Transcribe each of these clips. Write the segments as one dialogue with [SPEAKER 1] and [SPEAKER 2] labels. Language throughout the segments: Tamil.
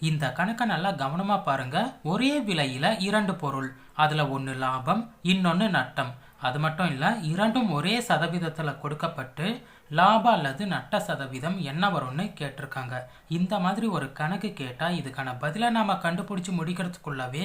[SPEAKER 1] இந்த கணக்கை நல்லா கவனமா பாருங்க. ஒரே விலையில இரண்டு பொருள், அதுல ஒன்று லாபம், இன்னொன்று நட்டம். அது மட்டும் இல்ல, இரண்டும் ஒரே சதவீதத்துல கொடுக்கப்பட்டு லாபம் அல்லது நட்ட சதவீதம் என்ன வரும்னு கேட்டிருக்காங்க. இந்த மாதிரி ஒரு கணக்கு கேட்டா இதுக்கான பதிலை நாம கண்டுபிடிச்சு முடிக்கிறதுக்குள்ளவே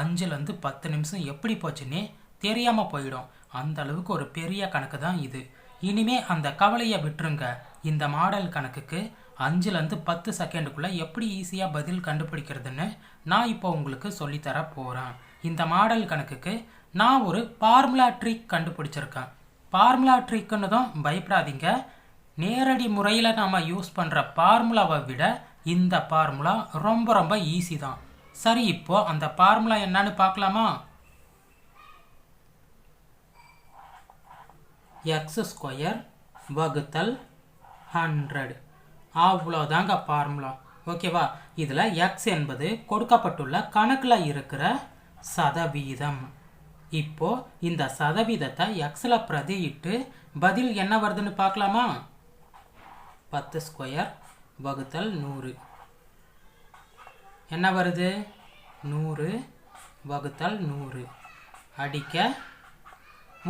[SPEAKER 1] 5லேருந்து 10 நிமிஷம் எப்படி போச்சுன்னே தெரியாம போயிடும். அந்த அளவுக்கு ஒரு பெரிய கணக்கு தான் இது. இனிமே அந்த கவலையை விட்டுருங்க. இந்த மாடல் கணக்குக்கு 5லேருந்து 10 செகண்டுக்குள்ள எப்படி ஈஸியா பதில் கண்டுபிடிக்கிறதுன்னு நான் இப்போ உங்களுக்கு சொல்லித்தர போறேன். இந்த மாடல் கணக்குக்கு நான் ஒரு ஃபார்முலா ட்ரிக் கண்டுபிடிச்சிருக்கேன். ஃபார்முலா ட்ரிக்னு தான் பயப்படாதீங்க. நேரடி முறையில் நாம யூஸ் பண்ற ஃபார்முலாவை விட இந்த ஃபார்முலா ரொம்ப ரொம்ப ஈஸி தான். சரி, இப்போ அந்த ஃபார்முலா என்னன்னு பார்க்கலாமா? x² வகுத்தல் 100, அவ்வளோதாங்க ஃபார்முலா. ஓகேவா? இதில் x என்பது கொடுக்கப்பட்டுள்ள கணக்கில் இருக்கிற சதவீதம். இப்போ இந்த சதவீதத்தை எக்ஸில் பிரதியிட்டு பதில் என்ன வருதுன்னு பார்க்கலாமா? 10² வகுத்தல் 100 என்ன வருது? 100 வகுத்தல் 100 அடிக்க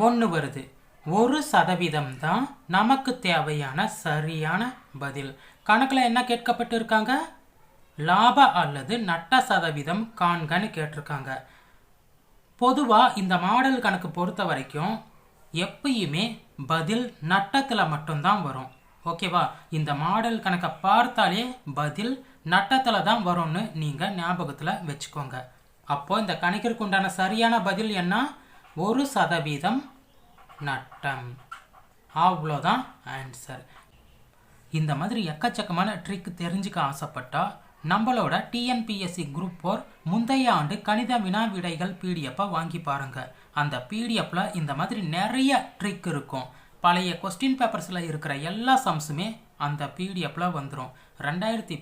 [SPEAKER 1] 1 வருது. 1% தான் நமக்கு தேவையான சரியான பதில். கணக்கில் என்ன கேட்கப்பட்டு இருக்காங்க? லாப அல்லது நட்ட சதவீதம் காண்கன்னு கேட்டிருக்காங்க. பொதுவாக இந்த மாடல் கணக்கு பொறுத்த வரைக்கும் எப்பயுமே பதில் நட்டத்தில் மட்டும்தான் வரும். ஓகேவா? இந்த மாடல் கணக்கை பார்த்தாலே பதில் நட்டத்தில் தான் வரும்னு நீங்கள் ஞாபகத்தில் வச்சுக்கோங்க. அப்போ இந்த கணக்கிற்கு உண்டான சரியான பதில் என்ன? 1% நட்டம். அவ்வளோதான் ஆன்சர். இந்த மாதிரி எக்கச்சக்கமான ட்ரிக் தெரிஞ்சுக்க ஆசைப்பட்டா நம்மளோட டிஎன்பிஎஸ்சி குரூப் 4 முந்தைய ஆண்டு கணித வினா விடைகள் பிடிஎஃப்பை வாங்கி பாருங்க. அந்த பிடிஎஃப்ல இந்த மாதிரி நிறைய ட்ரிக் இருக்கும். பழைய கொஸ்டின் பேப்பர்ஸில் இருக்கிற எல்லா சம்ஸுமே அந்த பிடிஎஃப்ல வந்துடும். 2011,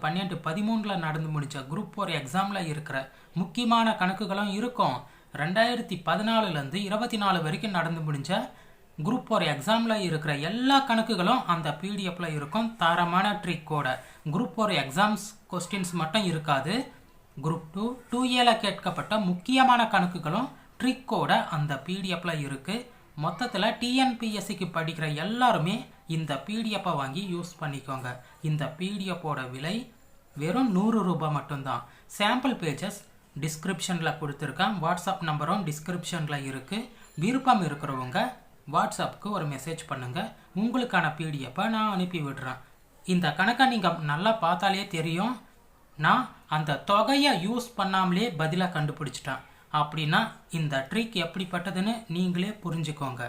[SPEAKER 1] 12, 13 நடந்து முடிஞ்ச குரூப் 4 எக்ஸாமில் இருக்கிற முக்கியமான கணக்குகளும் இருக்கும். 2014லேருந்து 24 வரைக்கும் நடந்து முடிஞ்ச குரூப் 4 எக்ஸாமில் இருக்கிற எல்லா கணக்குகளும் அந்த பிடிஎஃப்ல இருக்கும். தரமான ட்ரிக்கோட. குரூப் 4 எக்ஸாம்ஸ் கொஸ்டின்ஸ் மட்டும் இருக்காது. குரூப் 2, 2Aல கேட்கப்பட்ட முக்கியமான கணக்குகளும் ட்ரிக்கோட அந்த பிடிஎஃப்ல இருக்கு. மொத்தத்தில் டிஎன்பிஎஸ்சிக்கு படிக்கிற எல்லாருமே இந்த பிடிஎஃப்பை வாங்கி யூஸ் பண்ணிக்கோங்க. இந்த பிடிஎஃப்போட விலை வெறும் 100 ரூபாய் மட்டும்தான். சாம்பிள் பேஜஸ் டிஸ்கிரிப்ஷனில் கொடுத்துருக்கேன். வாட்ஸ்அப் நம்பரும் டிஸ்கிரிப்ஷனில் இருக்குது. விருப்பம் இருக்கிறவங்க வாட்ஸ்அப்புக்கு ஒரு மெசேஜ் பண்ணுங்கள். உங்களுக்கான பிடிஎஃப்பை நான் அனுப்பி விடுறேன். இந்த கணக்கை நீங்கள் நல்லா பார்த்தாலே தெரியும், நான் அந்த தொகையை யூஸ் பண்ணாமலே பதிலாக கண்டுபிடிச்சிட்டேன். அப்படின்னா இந்த ட்ரிக் எப்படிப்பட்டதுன்னு நீங்களே புரிஞ்சுக்கோங்க.